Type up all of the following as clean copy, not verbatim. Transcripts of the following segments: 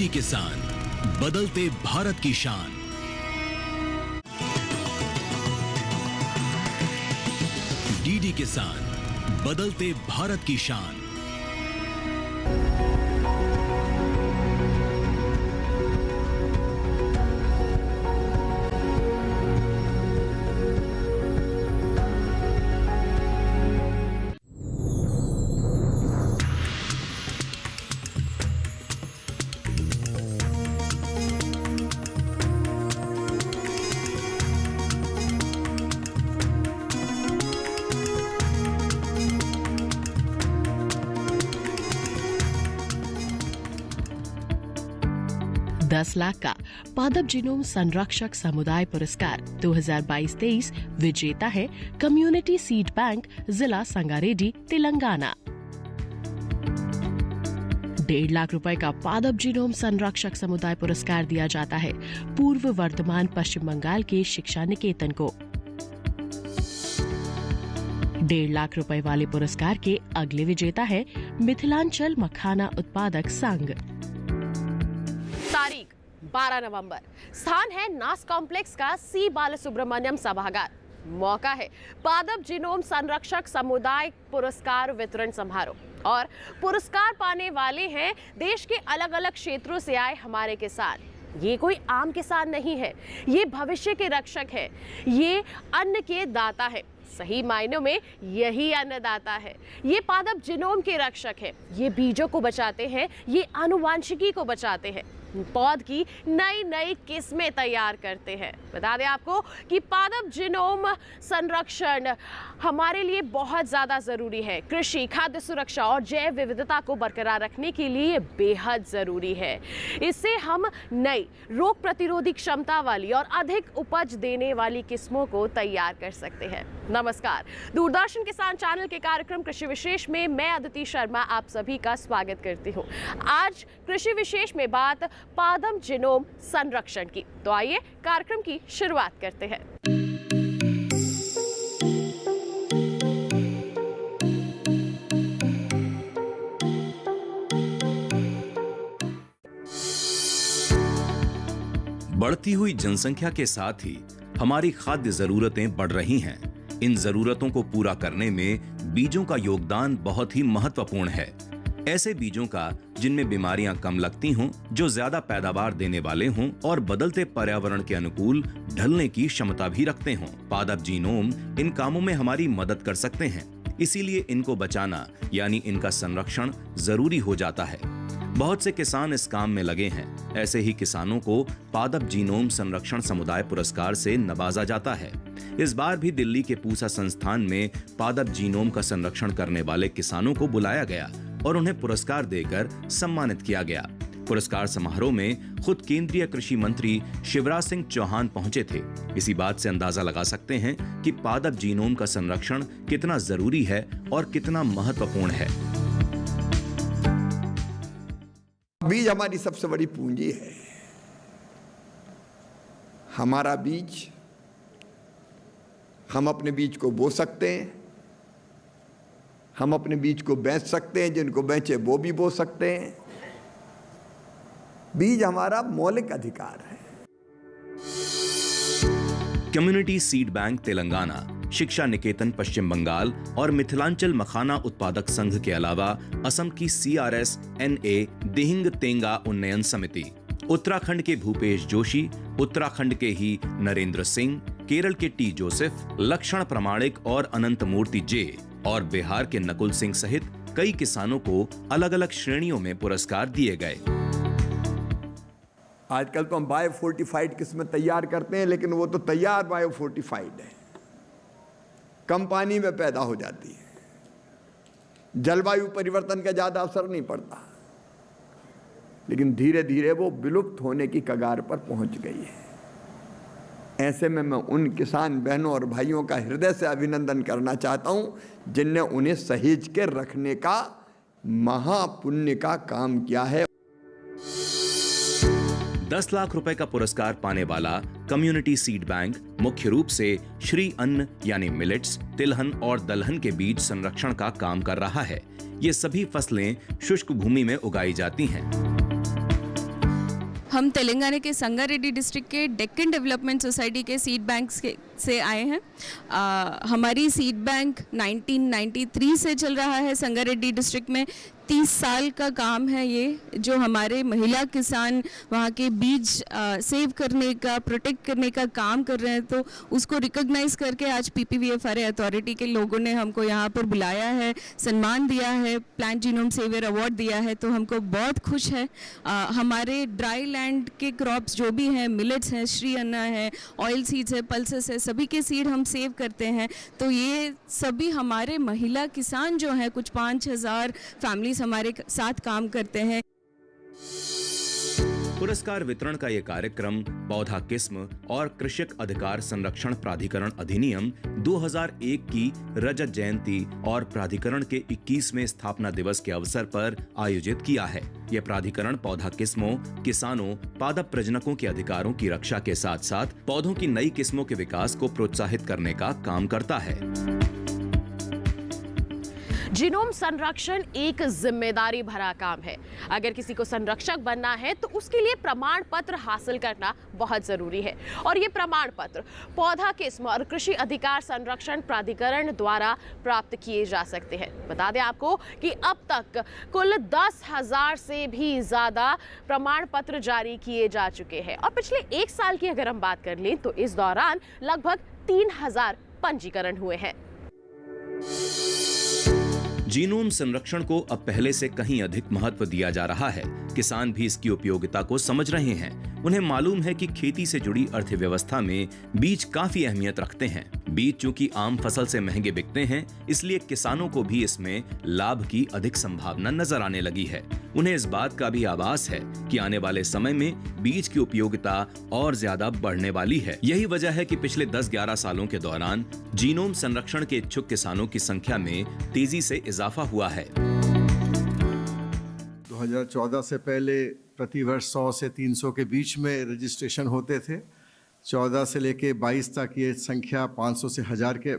DD किसान, बदलते भारत की शान। डीडी किसान, बदलते भारत की शान। $10 लाख का पादप जीनोम संरक्षक समुदाय पुरस्कार 2022-23 विजेता है कम्युनिटी सीड बैंक, जिला संगारेड्डी, तेलंगाना। $1.5 लाख का पादप जीनोम संरक्षक समुदाय पुरस्कार दिया जाता है पूर्व वर्तमान पश्चिम बंगाल के शिक्षा निकेतन को। $1.5 लाख वाले पुरस्कार के अगले विजेता है मिथिलांचल मखाना उत्पादक संघ। तारीख 12 नवंबर, स्थान है नास कॉम्प्लेक्स का सी बालसुब्रमण्यम सभागार। मौका है पादप जीनोम संरक्षक समुदाय पुरस्कार वितरण समारोह और पुरस्कार पाने वाले हैं देश के अलग अलग क्षेत्रों से आए हमारे किसान। ये कोई आम किसान नहीं है, ये भविष्य के रक्षक है, ये अन्न के दाता है। सही मायनों में यही अन्नदाता है। ये पादप जीनोम के रक्षक है, ये बीजों को बचाते हैं, ये आनुवांशिकी को बचाते हैं, पौध की नई नई किस्में तैयार करते हैं। बता दें आपको कि पादप जीनोम संरक्षण हमारे लिए बहुत ज़्यादा ज़रूरी है। कृषि, खाद्य सुरक्षा और जैव विविधता को बरकरार रखने के लिए बेहद ज़रूरी है। इससे हम नई रोग प्रतिरोधी क्षमता वाली और अधिक उपज देने वाली किस्मों को तैयार कर सकते हैं। नमस्कार, दूरदर्शन किसान चैनल के कार्यक्रम कृषि विशेष में मैं अदिति शर्मा आप सभी का स्वागत करती हूँ। आज कृषि विशेष में बात पादप जीनोम संरक्षण की, तो आइए कार्यक्रम की शुरुआत करते हैं। बढ़ती हुई जनसंख्या के साथ ही हमारी खाद्य जरूरतें बढ़ रही हैं। इन जरूरतों को पूरा करने में बीजों का योगदान बहुत ही महत्वपूर्ण है। ऐसे बीजों का जिनमें बीमारियां कम लगती हों, जो ज्यादा पैदावार देने वाले हों और बदलते पर्यावरण के अनुकूल ढलने की क्षमता भी रखते हों। पादप जीनोम इन कामों में हमारी मदद कर सकते हैं, इसीलिए इनको बचाना यानी इनका संरक्षण जरूरी हो जाता है। बहुत से किसान इस काम में लगे हैं। ऐसे ही किसानों को पादप जीनोम संरक्षण समुदाय पुरस्कार से नवाजा जाता है। इस बार भी दिल्ली के पूसा संस्थान में पादप जीनोम का संरक्षण करने वाले किसानों को बुलाया गया और उन्हें पुरस्कार देकर सम्मानित किया गया। पुरस्कार समारोह में खुद केंद्रीय कृषि मंत्री शिवराज सिंह चौहान पहुंचे थे। इसी बात से अंदाजा लगा सकते हैं कि पादप जीनोम का संरक्षण कितना जरूरी है और कितना महत्वपूर्ण है। बीज हमारी सबसे बड़ी पूंजी है। हमारा बीज, हम अपने बीज को बो सकते हैं, हम अपने बीज को बेच सकते हैं, जिनको बेचे वो भी बो सकते हैं। बीज हमारा मौलिक अधिकार है। कम्युनिटी सीड बैंक तेलंगाना, शिक्षा निकेतन पश्चिम बंगाल और मिथिलांचल मखाना उत्पादक संघ के अलावा असम की CRS-NA दिहिंग तेंगा उन्नयन समिति, उत्तराखंड के भूपेश जोशी, उत्तराखंड के ही नरेंद्र सिंह, केरल के T जोसेफ, लक्षण प्रमाणिक और अनंत मूर्ति जे और बिहार के नकुल सिंह सहित कई किसानों को अलग अलग श्रेणियों में पुरस्कार दिए गए। आजकल तो हम बायोफोर्टिफाइड किस्में तैयार करते हैं, लेकिन वो तो तैयार बायोफोर्टिफाइड है, कम पानी में पैदा हो जाती है, जलवायु परिवर्तन का ज्यादा असर नहीं पड़ता, लेकिन धीरे धीरे वो विलुप्त होने की कगार पर पहुंच गई है। ऐसे में मैं उन किसान बहनों और भाइयों का हृदय से अभिनंदन करना चाहता हूं जिनने उन्हें सहेज के रखने का महापुण्य का काम किया है। 10 लाख रुपए का पुरस्कार पाने वाला कम्युनिटी सीड बैंक मुख्य रूप से श्री अन्न यानी मिलेट्स, तिलहन और दलहन के बीज संरक्षण का काम कर रहा है। ये सभी फसलें शुष्क भूमि में उगाई जाती हैं। हम तेलंगाना के संगारेड्डी डिस्ट्रिक्ट के डेक्कन डेवलपमेंट सोसाइटी के सीड बैंक से आए हैं। हमारी सीड बैंक 1993 से चल रहा है संगारेड्डी डिस्ट्रिक्ट में। 30 साल का काम है ये, जो हमारे महिला किसान वहाँ के बीज सेव करने का, प्रोटेक्ट करने का काम कर रहे हैं। तो उसको रिकॉग्नाइज करके आज PPVFRA अथॉरिटी के लोगों ने हमको यहाँ पर बुलाया है, सम्मान दिया है, प्लांट जीनोम सेवियर अवार्ड दिया है, तो हमको बहुत खुश है। हमारे ड्राई लैंड के क्रॉप्स जो भी हैं, मिलेट्स हैं, श्री अन्ना है, ऑयल सीड्स है, पल्सेस है, सभी के सीड हम सेव करते हैं। तो ये सभी हमारे महिला किसान जो हैं, कुछ 5,000 फैमिली हमारे साथ काम करते हैं। पुरस्कार वितरण का ये कार्यक्रम पौधा किस्म और कृषक अधिकार संरक्षण प्राधिकरण अधिनियम 2001 की रजत जयंती और प्राधिकरण के 21वें स्थापना दिवस के अवसर पर आयोजित किया है। यह प्राधिकरण पौधा किस्मों, किसानों, पादप प्रजनकों के अधिकारों की रक्षा के साथ साथ पौधों की नई किस्मों के विकास को प्रोत्साहित करने का काम करता है। जीनोम संरक्षण एक जिम्मेदारी भरा काम है। अगर किसी को संरक्षक बनना है तो उसके लिए प्रमाण पत्र हासिल करना बहुत जरूरी है, और ये प्रमाण पत्र पौधा किस्म और कृषि अधिकार संरक्षण प्राधिकरण द्वारा प्राप्त किए जा सकते हैं। बता दें आपको कि अब तक कुल 10,000 से भी ज्यादा प्रमाण पत्र जारी किए जा चुके हैं, और पिछले 1 साल की अगर हम बात कर लें तो इस दौरान लगभग 3,000 पंजीकरण हुए हैं। जीनोम संरक्षण को अब पहले से कहीं अधिक महत्व दिया जा रहा है। किसान भी इसकी उपयोगिता को समझ रहे हैं। उन्हें मालूम है कि खेती से जुड़ी अर्थव्यवस्था में बीज काफी अहमियत रखते हैं। बीज चूंकि आम फसल से महंगे बिकते हैं, इसलिए किसानों को भी इसमें लाभ की अधिक संभावना नजर आने लगी है। उन्हें इस बात का भी आभास है कि आने वाले समय में बीज की उपयोगिता और ज्यादा बढ़ने वाली है। यही वजह है कि पिछले 10-11 सालों के दौरान जीनोम संरक्षण के इच्छुक किसानों की संख्या में तेजी से इजाफा हुआ है। 2014 से पहले प्रति वर्ष 100 से 300 के बीच में रजिस्ट्रेशन होते थे। 14 से लेके 22 तक ये संख्या 500 से 1000 के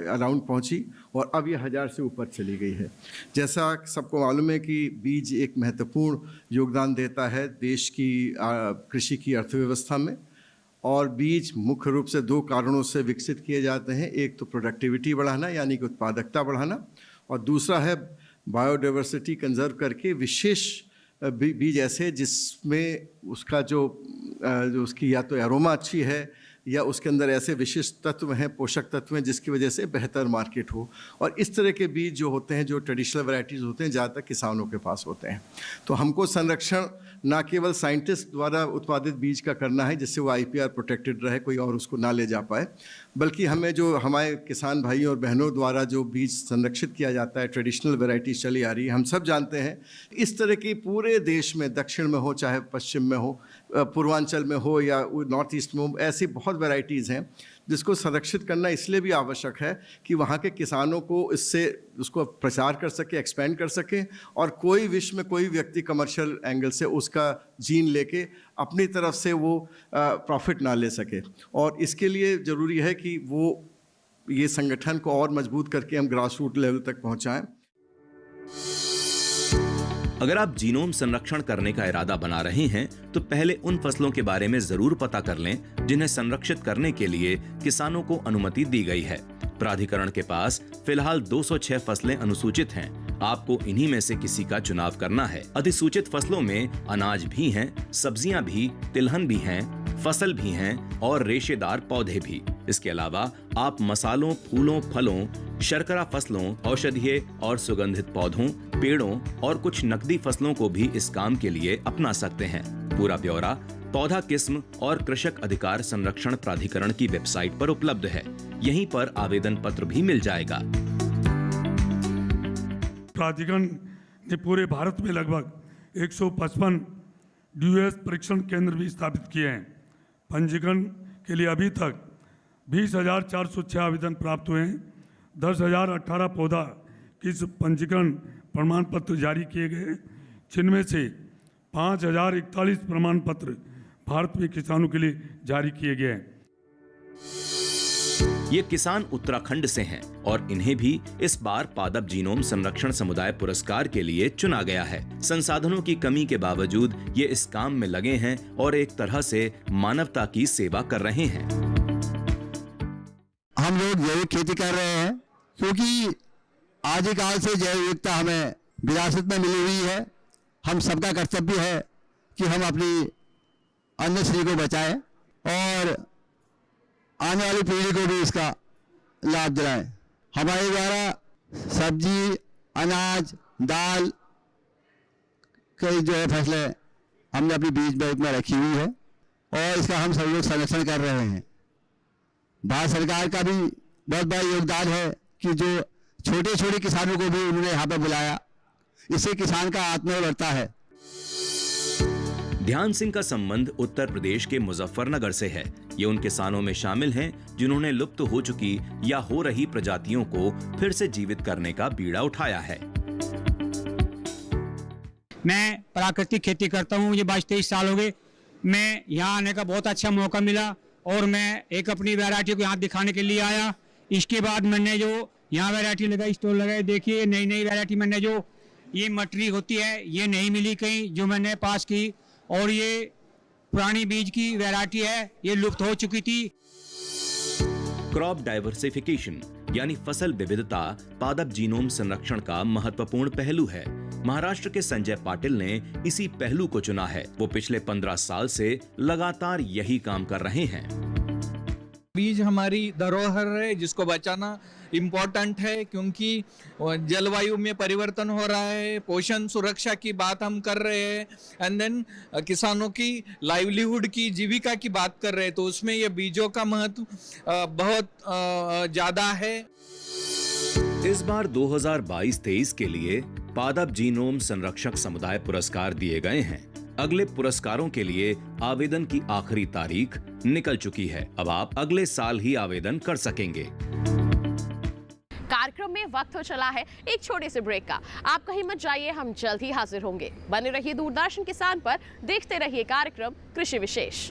अराउंड पहुंची, और अब ये 1000 से ऊपर चली गई है। जैसा सबको मालूम है कि बीज एक महत्वपूर्ण योगदान देता है देश की कृषि की अर्थव्यवस्था में, और बीज मुख्य रूप से 2 कारणों से विकसित किए जाते हैं। एक तो प्रोडक्टिविटी बढ़ाना, यानी कि उत्पादकता बढ़ाना, और दूसरा है बायोडाइवर्सिटी कंजर्व करके विशेष बीज ऐसे जिसमें उसका जो उसकी या तो एरोमा अच्छी है या उसके अंदर ऐसे विशिष्ट तत्व हैं, पोषक तत्व हैं, जिसकी वजह से बेहतर मार्केट हो। और इस तरह के बीज जो होते हैं, जो ट्रेडिशनल वैरायटीज़ होते हैं, ज़्यादातर किसानों के पास होते हैं। तो हमको संरक्षण ना केवल साइंटिस्ट द्वारा उत्पादित बीज का करना है जिससे वो IPR प्रोटेक्टेड रहे, कोई और उसको ना ले जा पाए, बल्कि हमें जो हमारे किसान भाइयों और बहनों द्वारा जो बीज संरक्षित किया जाता है, ट्रेडिशनल वैरायटीज चली आ रही है, हम सब जानते हैं। इस तरह की पूरे देश में, दक्षिण में हो चाहे पश्चिम में हो, पूर्वांचल में हो या नॉर्थ ईस्ट में हो, ऐसी बहुत वैरायटीज़ हैं जिसको संरक्षित करना इसलिए भी आवश्यक है कि वहाँ के किसानों को इससे उसको प्रचार कर सके, एक्सपेंड कर सके, और कोई विश्व में कोई व्यक्ति कमर्शियल एंगल से उसका जीन लेके अपनी तरफ से वो प्रॉफिट ना ले सके। और इसके लिए ज़रूरी है कि वो ये संगठन को और मजबूत करके हम ग्रास रूट लेवल तक पहुँचाएँ। अगर आप जीनोम संरक्षण करने का इरादा बना रहे हैं तो पहले उन फसलों के बारे में जरूर पता कर लें जिन्हें संरक्षित करने के लिए किसानों को अनुमति दी गई है। प्राधिकरण के पास फिलहाल 206 फसलें अनुसूचित हैं। आपको इन्हीं में से किसी का चुनाव करना है। अधिसूचित फसलों में अनाज भी हैं, सब्जियां भी, तिलहन भी हैं, फसल भी हैं और रेशेदार पौधे भी। इसके अलावा आप मसालों, फूलों, फलों, शर्करा फसलों, औषधीय और सुगंधित पौधों, पेड़ों और कुछ नकदी फसलों को भी इस काम के लिए अपना सकते हैं। पूरा ब्यौरा पौधा किस्म और कृषक अधिकार संरक्षण प्राधिकरण की वेबसाइट पर उपलब्ध है। यहीं पर आवेदन पत्र भी मिल जाएगा। प्राधिकरण ने पूरे भारत में लगभग 155 DOS परीक्षण केंद्र भी स्थापित किए हैं। पंजीकरण के लिए अभी तक 20,406 आवेदन प्राप्त हुए हैं। 10,018 पौधा किस्म पंजीकरण प्रमाण पत्र जारी किए गए, जिनमें से 5,041 प्रमाण पत्र भारत में किसानों के लिए जारी किए गए हैं। ये किसान उत्तराखंड से हैं और इन्हें भी इस बार पादप जीनोम संरक्षण समुदाय पुरस्कार के लिए चुना गया है। संसाधनों की कमी के बावजूद ये इस काम में लगे हैं और एक तरह से मानवता की सेवा कर रहे हैं। हम लोग जैविक खेती कर रहे हैं क्योंकि आदिकाल से जैव विविधता हमें विरासत में मिली हुई है। हम सबका कर्तव्य है कि हम अपनी अन्नश्री को बचाएं और आने वाली पीढ़ी को भी इसका लाभ दिलाएं। हमारे द्वारा सब्जी, अनाज, दाल कई जो है फसलें हमने अपनी बीज बैंक में रखी हुई है और इसका हम सब लोग संरक्षण कर रहे हैं। भारत सरकार का भी बहुत बड़ा योगदान है कि जो छोटे छोटे किसानों को भी उन्होंने यहाँ पर बुलाया, इससे किसान का आत्मबल बढ़ता है। ध्यान सिंह का संबंध उत्तर प्रदेश के मुजफ्फरनगर से है। ये उन किसानों में शामिल हैं जिन्होंने लुप्त हो चुकी या हो रही प्रजातियों को फिर से जीवित करने का बीड़ा उठाया है। मैं प्राकृतिक खेती करता हूँ, मुझे 22-23 साल हो गए। मैं यहाँ आने का बहुत अच्छा मौका मिला और मैं एक अपनी वैरायटी को यहाँ दिखाने के लिए आया। इसके बाद मैंने जो यहाँ वैरायटी लगाई, स्टॉल लगाए, देखिए नई नई वैरायटी मैंने जो ये मटरी होती है ये नहीं मिली कहीं जो मैंने पास की, और ये पुरानी बीज की वैरायटी है, ये लुप्त हो चुकी थी। क्रॉप डाइवर्सिफिकेशन यानी फसल विविधता पादप जीनोम संरक्षण का महत्वपूर्ण पहलू है। महाराष्ट्र के संजय पाटिल ने इसी पहलू को चुना है। वो पिछले 15 साल से लगातार यही काम कर रहे हैं। बीज हमारी धरोहर है जिसको बचाना इम्पोर्टेंट है, क्योंकि जलवायु में परिवर्तन हो रहा है, पोषण सुरक्षा की बात हम कर रहे हैं, एंड देन किसानों की लाइवलीहुड की, जीविका की बात कर रहे हैं, तो उसमें ये बीजों का महत्व बहुत ज़्यादा है। इस बार 2022-23 के लिए पादप जीनोम संरक्षक समुदाय पुरस्कार दिए गए हैं। अगले पुरस्कारों के लिए आवेदन की आखिरी तारीख निकल चुकी है। अब आप अगले साल ही आवेदन कर सकेंगे। कार्यक्रम में वक्त हो चला है एक छोटे से ब्रेक का। आप कहीं मत जाइए, हम जल्द ही हाजिर होंगे। बने रहिए दूरदर्शन किसान पर, देखते रहिए कार्यक्रम कृषि विशेष।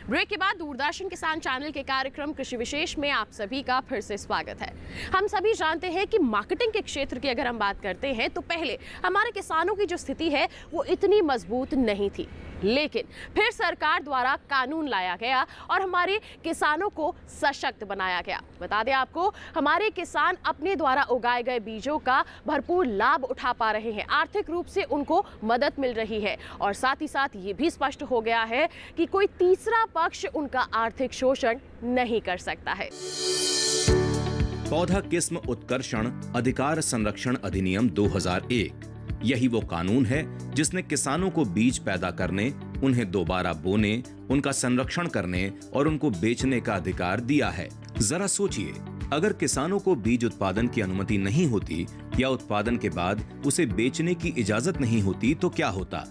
ब्रेक के बाद दूरदर्शन किसान चैनल के कार्यक्रम कृषि विशेष में आप सभी का फिर से स्वागत है। हम सभी जानते हैं कि मार्केटिंग के क्षेत्र की अगर हम बात करते हैं तो पहले हमारे किसानों की जो स्थिति है वो इतनी मजबूत नहीं थी, लेकिन फिर सरकार द्वारा कानून लाया गया और हमारे किसानों को सशक्त बनाया गया। बता दें आपको, हमारे किसान अपने द्वारा उगाए गए बीजों का भरपूर लाभ उठा पा रहे हैं, आर्थिक रूप से उनको मदद मिल रही है और साथ ही साथ ये भी स्पष्ट हो गया है कि कोई तीसरा पक्ष उनका आर्थिक शोषण नहीं कर सकता है। पौधा किस्म उत्कर्षण अधिकार संरक्षण अधिनियम 2001 यही वो कानून है जिसने किसानों को बीज पैदा करने, उन्हें दोबारा बोने, उनका संरक्षण करने और उनको बेचने का अधिकार दिया है। जरा सोचिए, अगर किसानों को बीज उत्पादन की अनुमति नहीं होती या उत्पादन के बाद उसे बेचने की इजाजत नहीं होती तो क्या होता?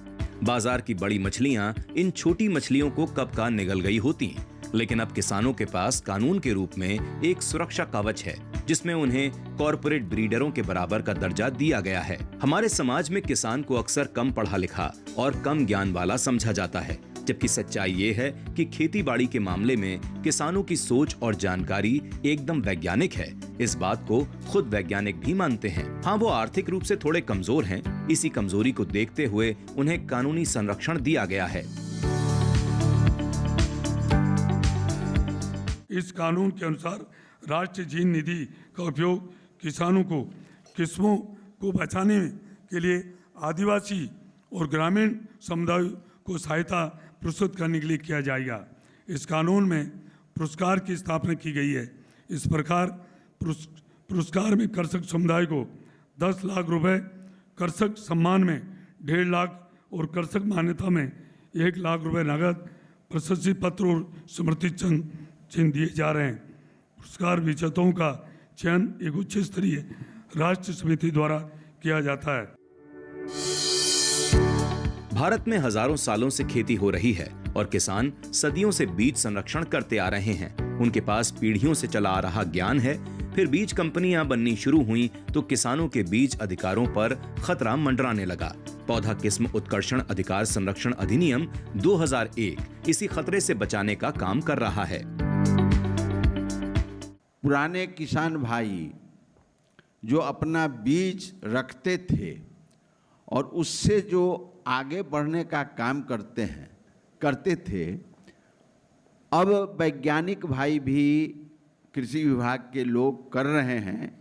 बाजार की बड़ी मछलियां इन छोटी मछलियों को कब का निगल गई होती। लेकिन अब किसानों के पास कानून के रूप में एक सुरक्षा कवच है जिसमें उन्हें कॉर्पोरेट ब्रीडरों के बराबर का दर्जा दिया गया है। हमारे समाज में किसान को अक्सर कम पढ़ा लिखा और कम ज्ञान वाला समझा जाता है, जबकि सच्चाई ये है कि खेती बाड़ी के मामले में किसानों की सोच और जानकारी एकदम वैज्ञानिक है। इस बात को खुद वैज्ञानिक भी मानते हैं। हाँ, वो आर्थिक रूप से थोड़े कमजोर हैं। इसी कमजोरी को देखते हुए उन्हें कानूनी संरक्षण दिया गया है। इस कानून के अनुसार राष्ट्रीय जीन निधि का उपयोग किसानों को किस्मों को बचाने के लिए आदिवासी और ग्रामीण समुदाय को सहायता प्रस्तुत करने के लिए किया जाएगा। इस कानून में पुरस्कार की स्थापना की गई है। इस प्रकार पुरस्कार में कृषक समुदाय को 10 लाख रुपए, कृषक सम्मान में 1.5 लाख और कृषक मान्यता में 1 लाख रुपए नगद, प्रशस्ति पत्र और स्मृति चिन्ह दिए जा रहे हैं। पुरस्कार विजेताओं का चयन एक उच्च स्तरीय राष्ट्रीय समिति द्वारा किया जाता है। भारत में हजारों सालों से खेती हो रही है और किसान सदियों से बीज संरक्षण करते आ रहे हैं। उनके पास पीढ़ियों से चला आ रहा ज्ञान है। फिर बीज कंपनियां बननी शुरू हुई तो किसानों के बीज अधिकारों पर खतरा मंडराने लगा। पौधा किस्म उत्कर्षण अधिकार संरक्षण अधिनियम 2001 इसी खतरे से बचाने का काम कर रहा है। पुराने किसान भाई जो अपना बीज रखते थे और उससे जो आगे बढ़ने का काम करते थे, अब वैज्ञानिक भाई भी कृषि विभाग के लोग कर रहे हैं।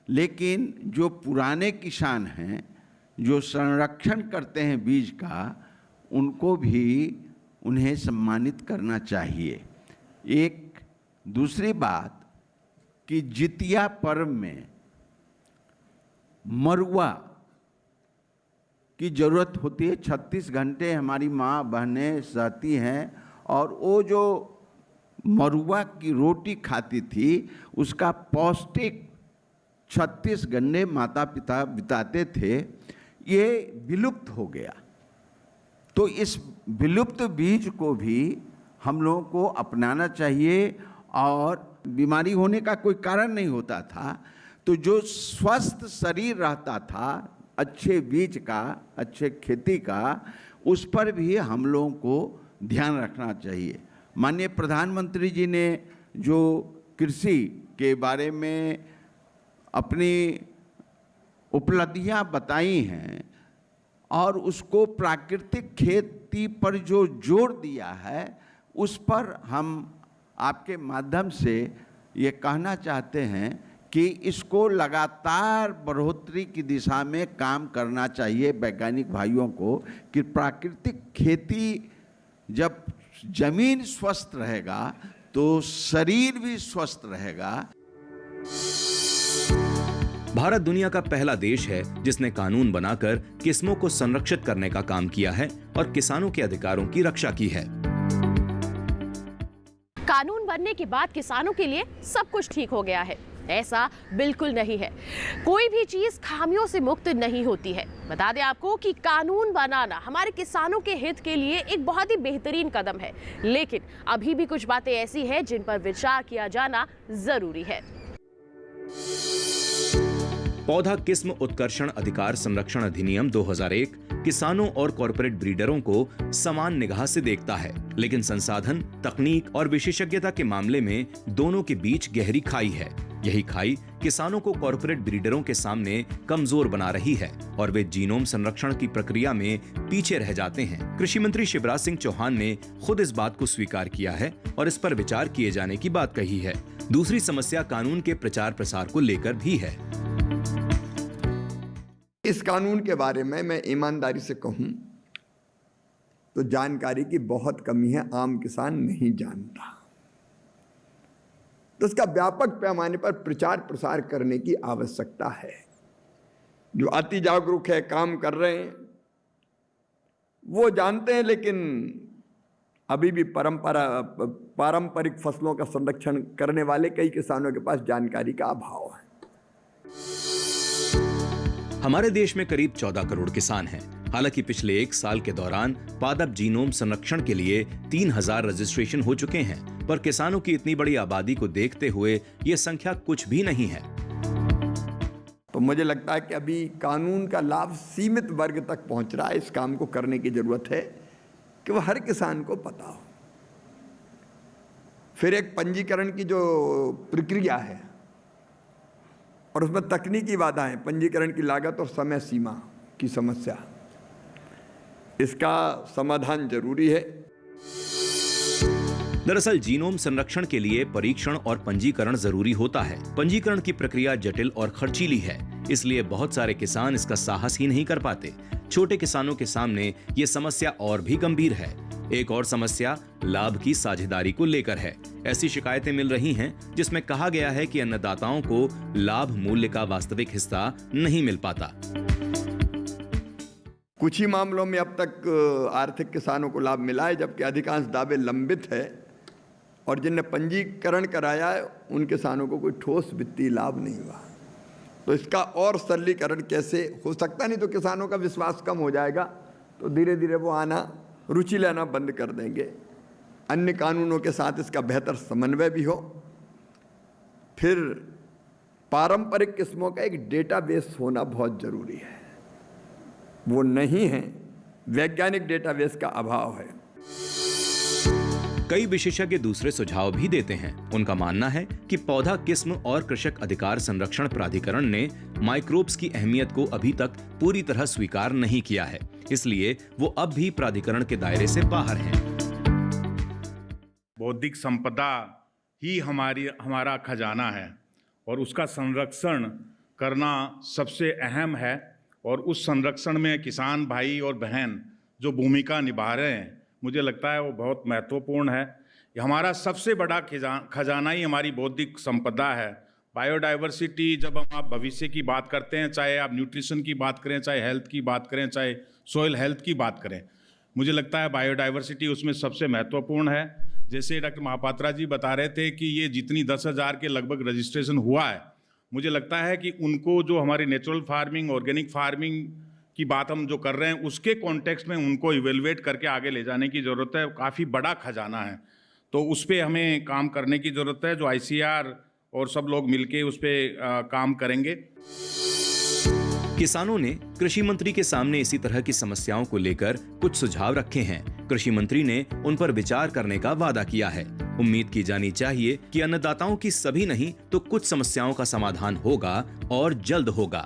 लेकिन जो पुराने किसान हैं जो संरक्षण करते हैं बीज का, उनको भी उन्हें सम्मानित करना चाहिए। एक दूसरी बात कि जितिया पर्व में मरुआ की ज़रूरत होती है। 36 घंटे हमारी माँ बहनें सहती हैं और वो जो मरुआ की रोटी खाती थी उसका पौष्टिक 36 घंटे माता पिता बिताते थे, ये विलुप्त हो गया। तो इस विलुप्त बीज को भी हम लोगों को अपनाना चाहिए। और बीमारी होने का कोई कारण नहीं होता था, तो जो स्वस्थ शरीर रहता था अच्छे बीज का, अच्छे खेती का, उस पर भी हम लोगों को ध्यान रखना चाहिए। माननीय प्रधानमंत्री जी ने जो कृषि के बारे में अपनी उपलब्धियां बताई हैं और उसको प्राकृतिक खेती पर जो जोर दिया है, उस पर हम आपके माध्यम से ये कहना चाहते हैं कि इसको लगातार बढ़ोतरी की दिशा में काम करना चाहिए वैज्ञानिक भाइयों को, कि प्राकृतिक खेती जब जमीन स्वस्थ रहेगा तो शरीर भी स्वस्थ रहेगा। भारत दुनिया का पहला देश है जिसने कानून बनाकर किस्मों को संरक्षित करने का काम किया है और किसानों के अधिकारों की रक्षा की है। कानून बनने के बाद किसानों के लिए सब कुछ ठीक हो गया है, ऐसा बिल्कुल नहीं है। कोई भी चीज खामियों से मुक्त नहीं होती है। बता दें आपको कि कानून बनाना हमारे किसानों के हित के लिए एक बहुत ही बेहतरीन कदम है, लेकिन अभी भी कुछ बातें ऐसी हैं जिन पर विचार किया जाना जरूरी है। पौधा किस्म उत्कर्षण अधिकार संरक्षण अधिनियम 2001 किसानों और कॉर्पोरेट ब्रीडरों को समान निगाह से देखता है, लेकिन संसाधन, तकनीक और विशेषज्ञता के मामले में दोनों के बीच गहरी खाई है। यही खाई किसानों को कॉर्पोरेट ब्रीडरों के सामने कमजोर बना रही है और वे जीनोम संरक्षण की प्रक्रिया में पीछे रह जाते हैं। कृषि मंत्री शिवराज सिंह चौहान ने खुद इस बात को स्वीकार किया है और इस पर विचार किए जाने की बात कही है। दूसरी समस्या कानून के प्रचार प्रसार को लेकर भी है। इस कानून के बारे में मैं ईमानदारी से कहूं तो जानकारी की बहुत कमी है, आम किसान नहीं जानता। तो इसका व्यापक पैमाने पर प्रचार प्रसार करने की आवश्यकता है। जो अति जागरूक है, काम कर रहे हैं, वो जानते हैं, लेकिन अभी भी पारंपरिक फसलों का संरक्षण करने वाले कई किसानों के पास जानकारी का अभाव है। हमारे देश में करीब 14 करोड़ किसान हैं। हालांकि पिछले 1 साल के दौरान पादप जीनोम संरक्षण के लिए 3000 रजिस्ट्रेशन हो चुके हैं, पर किसानों की इतनी बड़ी आबादी को देखते हुए ये संख्या कुछ भी नहीं है। तो मुझे लगता है कि अभी कानून का लाभ सीमित वर्ग तक पहुंच रहा है। इस काम को करने की जरूरत है कि वह हर किसान को पता हो। फिर एक पंजीकरण की जो प्रक्रिया है और उसमें तकनीकी बाधाएं, पंजीकरण की लागत और समय सीमा की समस्या, इसका समाधान जरूरी है। दरअसल जीनोम संरक्षण के लिए परीक्षण और पंजीकरण जरूरी होता है। पंजीकरण की प्रक्रिया जटिल और खर्चीली है, इसलिए बहुत सारे किसान इसका साहस ही नहीं कर पाते। छोटे किसानों के सामने ये समस्या और भी गंभीर है। एक और समस्या लाभ की साझेदारी को लेकर है। ऐसी शिकायतें मिल रही हैं जिसमें कहा गया है कि अन्नदाताओं को लाभ मूल्य का वास्तविक हिस्सा नहीं मिल पाता। कुछ ही मामलों में अब तक आर्थिक किसानों को लाभ मिला है, जबकि अधिकांश दावे लंबित है और जिनने पंजीकरण कराया है उन किसानों को कोई ठोस वित्तीय लाभ नहीं हुआ। तो इसका और सरलीकरण कैसे हो सकता, नहीं तो किसानों का विश्वास कम हो जाएगा, तो धीरे धीरे वो आना, रुचि लेना बंद कर देंगे। अन्य कानूनों के साथ इसका बेहतर समन्वय भी हो। फिर पारंपरिक किस्मों का एक डेटाबेस होना बहुत जरूरी है, वो नहीं है। वैज्ञानिक डेटाबेस का अभाव है। कई विशेषज्ञ दूसरे सुझाव भी देते हैं। उनका मानना है कि पौधा किस्म और कृषक अधिकार संरक्षण प्राधिकरण ने माइक्रोब्स की अहमियत को अभी तक पूरी तरह स्वीकार नहीं किया है, इसलिए वो अब भी प्राधिकरण के दायरे से बाहर हैं। बौद्धिक संपदा ही हमारा खजाना है और उसका संरक्षण करना सबसे अहम है। और उस संरक्षण में किसान भाई और बहन जो भूमिका निभा रहे हैं, मुझे लगता है वो बहुत महत्वपूर्ण है। हमारा सबसे बड़ा खजाना ही हमारी बौद्धिक संपदा है। बायोडाइवर्सिटी, जब आप भविष्य की बात करते हैं, चाहे आप न्यूट्रिशन की बात करें, चाहे हेल्थ की बात करें, चाहे सॉइल हेल्थ की बात करें, मुझे लगता है बायोडाइवर्सिटी उसमें सबसे महत्वपूर्ण है। जैसे डॉक्टर महापात्रा जी बता रहे थे कि ये जितनी 10,000 के लगभग रजिस्ट्रेशन हुआ है, मुझे लगता है कि उनको जो हमारी नेचुरल फार्मिंग, ऑर्गेनिक फार्मिंग की बात हम जो कर रहे हैं, उसके कॉन्टेक्स्ट में उनको इवेलुएट करके आगे ले जाने की ज़रूरत है। काफ़ी बड़ा खजाना है, तो उस पर हमें काम करने की ज़रूरत है। जो ICR और सब लोग मिलके उस पर काम करेंगे। किसानों ने कृषि मंत्री के सामने इसी तरह की समस्याओं को लेकर कुछ सुझाव रखे हैं। कृषि मंत्री ने उन पर विचार करने का वादा किया है। उम्मीद की जानी चाहिए कि अन्नदाताओं की सभी नहीं तो कुछ समस्याओं का समाधान होगा और जल्द होगा।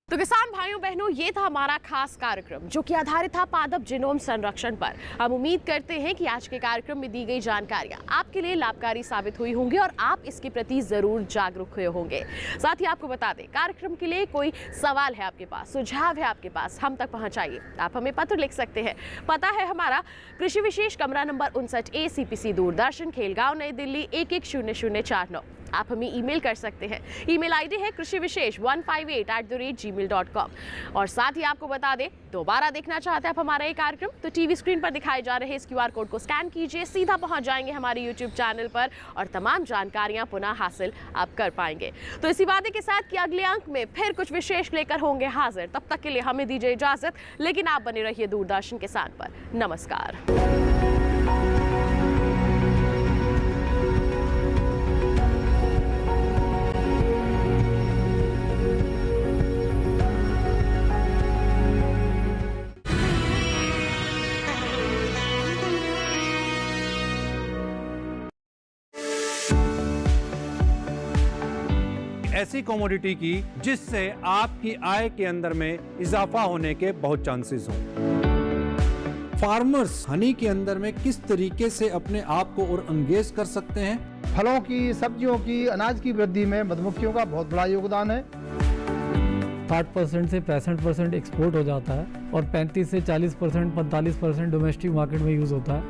तो किसान भाइयों बहनों, ये था हमारा खास कार्यक्रम जो कि आधारित था पादप जीनोम संरक्षण पर। हम उम्मीद करते हैं कि आज के कार्यक्रम में दी गई जानकारियां आपके लिए लाभकारी साबित हुई होंगी और आप इसके प्रति जरूर जागरूक हुए होंगे। साथ ही आपको बता दें, कार्यक्रम के लिए कोई सवाल है आपके पास, सुझाव है आपके पास, हम तक पहुंचाइए। आप हमें पत्र लिख सकते हैं। पता है हमारा कृषि विशेष, कमरा number 59A, CPC Doordarshan, Khelgaon, नई दिल्ली 110049। आप हमें ईमेल कर सकते हैं। ईमेल आईडी है krishivishesh158@gmail.com। और साथ ही आपको बता दें, दोबारा देखना चाहते हैं आप हमारा ये कार्यक्रम, तो टीवी स्क्रीन पर दिखाए जा रहे इस QR कोड को स्कैन कीजिए, सीधा पहुंच जाएंगे हमारे YouTube चैनल पर और तमाम जानकारियां पुनः हासिल आप कर पाएंगे। तो इसी वादे के साथ कि अगले अंक में फिर कुछ विशेष लेकर होंगे हाजिर। तब तक के लिए हमें दीजिए इजाजत, लेकिन आप बने रहिए दूरदर्शन किसान पर। नमस्कार। ऐसी कमोडिटी की जिससे आपकी आय के अंदर में इजाफा होने के बहुत चांसेस हों। फार्मर्स हनी के अंदर में किस तरीके से अपने आप को और एंगेज कर सकते हैं। फलों की, सब्जियों की, अनाज की वृद्धि में मधुमक्खियों का बहुत बड़ा योगदान है। 60% से 65% एक्सपोर्ट हो जाता है और 35 से 40%, 45% डोमेस्टिक मार्केट में यूज होता है।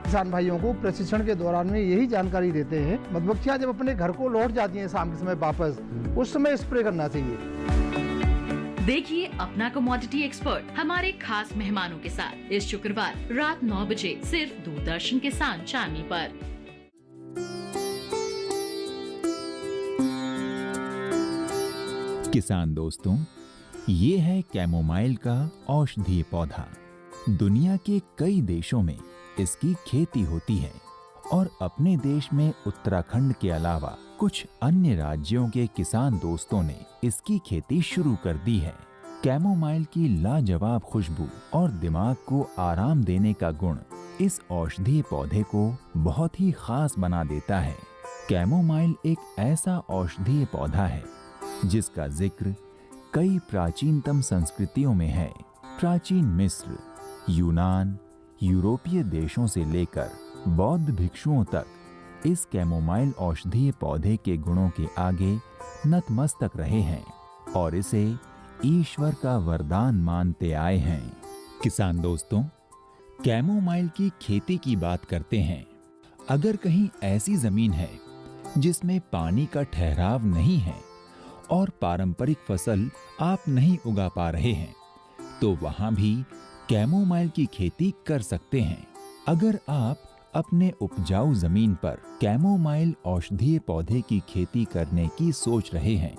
किसान भाइयों को प्रशिक्षण के दौरान में यही जानकारी देते हैं, मधुमक्खियां जब अपने घर को लौट जाती हैं शाम के समय वापस, उस समय स्प्रे करना चाहिए। देखिए अपना कमोडिटी एक्सपर्ट हमारे खास मेहमानों के साथ इस शुक्रवार रात 9 बजे सिर्फ दूरदर्शन किसान चैनल पर। किसान दोस्तों, ये है कैमोमाइल का औषधीय पौधा। दुनिया के कई देशों में इसकी खेती होती है और अपने देश में उत्तराखंड के अलावा कुछ अन्य राज्यों के किसान दोस्तों ने इसकी खेती शुरू कर दी है। कैमोमाइल की लाजवाब खुशबू और दिमाग को आराम देने का गुण इस औषधीय पौधे को बहुत ही खास बना देता है। कैमोमाइल एक ऐसा औषधीय पौधा है जिसका जिक्र कई प्राचीनतम संस्कृतियों में है। प्राचीन मिस्र, यूनान, यूरोपीय देशों से लेकर बौद्ध भिक्षुओं तक इस कैमोमाइल औषधीय पौधे के गुणों के आगे नतमस्तक रहे हैं और इसे ईश्वर का वरदान मानते आए हैं। किसान दोस्तों, कैमोमाइल की खेती की बात करते हैं। अगर कहीं ऐसी जमीन है जिसमें पानी का ठहराव नहीं है और पारंपरिक फसल आप नहीं उगा पा रहे हैं, तो वहां भी कैमोमाइल की खेती कर सकते हैं। अगर आप अपने उपजाऊ जमीन पर कैमोमाइल औषधीय पौधे की खेती करने की सोच रहे हैं,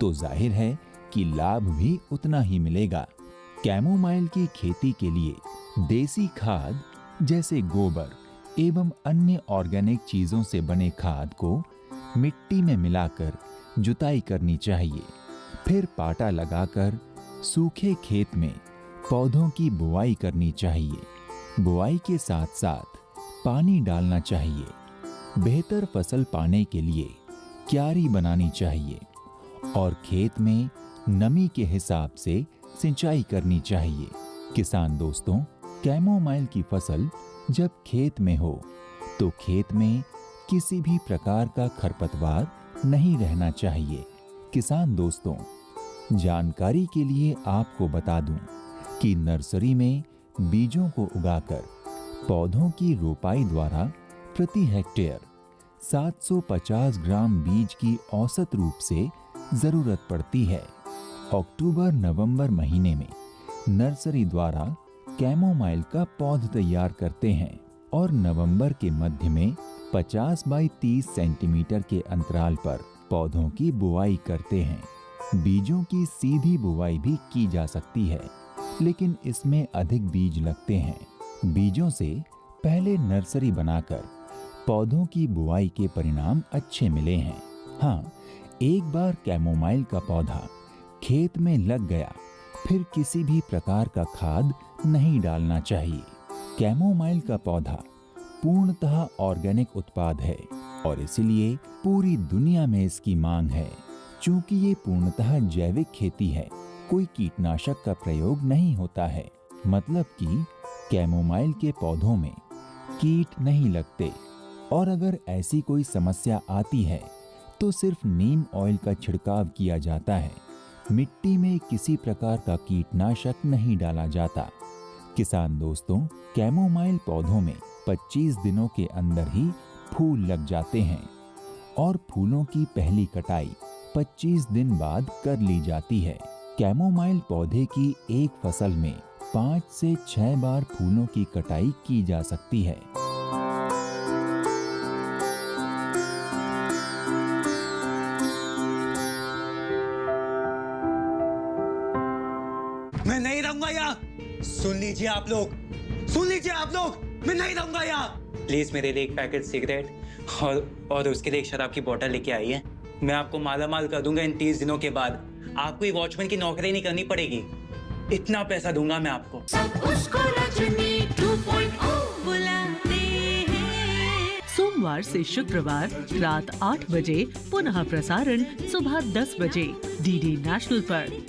तो जाहिर है कि लाभ भी उतना ही मिलेगा। कैमोमाइल की खेती के लिए देसी खाद जैसे गोबर एवं अन्य ऑर्गेनिक चीजों से बने खाद को मिट्टी में मिलाकर जुताई करनी चाहिए। फिर पाटा लगाकर सूखे खेत में पौधों की बुआई करनी चाहिए। बुआई के साथ साथ पानी डालना चाहिए। बेहतर फसल पाने के लिए क्यारी बनानी चाहिए और खेत में नमी के हिसाब से सिंचाई करनी चाहिए। किसान दोस्तों, कैमोमाइल की फसल जब खेत में हो तो खेत में किसी भी प्रकार का खरपतवार नहीं रहना चाहिए। किसान दोस्तों, जानकारी के लिए आपको बता दूं कि नर्सरी में बीजों को उगाकर पौधों की रोपाई द्वारा प्रति हेक्टेयर 750 ग्राम बीज की औसत रूप से जरूरत पड़ती है। अक्टूबर-नवंबर महीने में नर्सरी द्वारा कैमोमाइल का पौध तैयार करते हैं और नवंबर के मध्य में 50 बाई 30 सेंटीमीटर के अंतराल पर पौधों की बुआई करते हैं। बीजों की सीधी बुआई भी की जा सकती है, लेकिन इसमें अधिक बीज लगते हैं। बीजों से पहले नर्सरी बनाकर पौधों की बुआई के परिणाम अच्छे मिले हैं। हाँ, एक बार कैमोमाइल का पौधा खेत में लग गया, फिर किसी भी प्रकार का खाद नहीं डालना चाहिए। कैमोमाइल का पौधा पूर्णतः ऑर्गेनिक उत्पाद है और इसलिए पूरी दुनिया में इसकी मांग है। चूंकि ये पूर्णतः जैविक खेती है, कोई कीटनाशक का प्रयोग नहीं होता है, मतलब कि कैमोमाइल के पौधों में कीट नहीं लगते। और अगर ऐसी कोई समस्या आती है तो सिर्फ नीम ऑयल का छिड़काव किया जाता है। मिट्टी में किसी प्रकार का कीटनाशक नहीं डाला जाता। किसान दोस्तों, कैमोमाइल पौधों में 25 दिनों के अंदर ही फूल लग जाते हैं और फूलों की पहली कटाई 25 दिन बाद कर ली जाती है। कैमोमाइल पौधे की एक फसल में 5 से 6 बार फूलों की कटाई की जा सकती है। मैं नहीं रहूंगा यहाँ। सुन लीजिए आप लोग, मैं नहीं रहूंगा यहाँ। प्लीज मेरे लिए एक पैकेट सिगरेट और उसके लिए एक शराब की बोतल लेके आइए। मैं आपको मालामाल कर दूंगा इन 30 दिनों के बाद। आपको ये वॉचमैन की नौकरी नहीं करनी पड़ेगी। इतना पैसा दूंगा मैं आपको। सोमवार से शुक्रवार रात 8 बजे, पुनः प्रसारण सुबह 10 बजे डीडी नेशनल पर।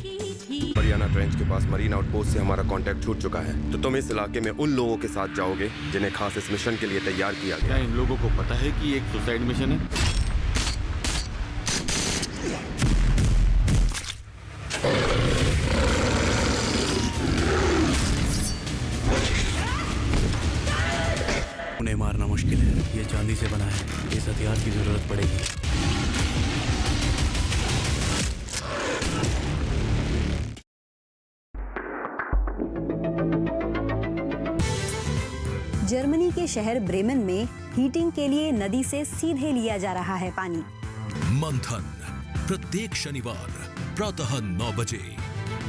मरियाना ट्रेंच के पास मरीन आउटपोस्ट से हमारा कांटेक्ट छूट चुका है, तो तुम इस इलाके में उन लोगों के साथ जाओगे जिन्हें खास इस मिशन के लिए तैयार किया गया। क्या इन लोगों को पता है कि एक सुसाइड मिशन है? उन्हें मारना मुश्किल है, ये चांदी से बना है, इस हथियार की जरूरत पड़ेगी। जर्मनी के शहर ब्रेमेन में हीटिंग के लिए नदी से सीधे लिया जा रहा है पानी। मंथन प्रत्येक शनिवार प्रातः 9 बजे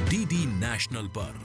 डीडी नेशनल पर।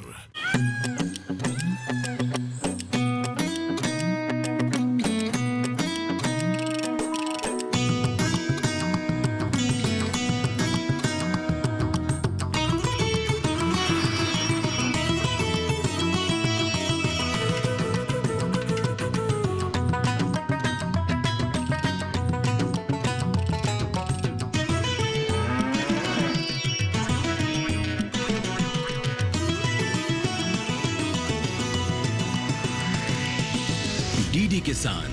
किसान,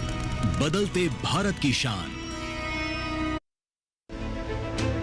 बदलते भारत की शान।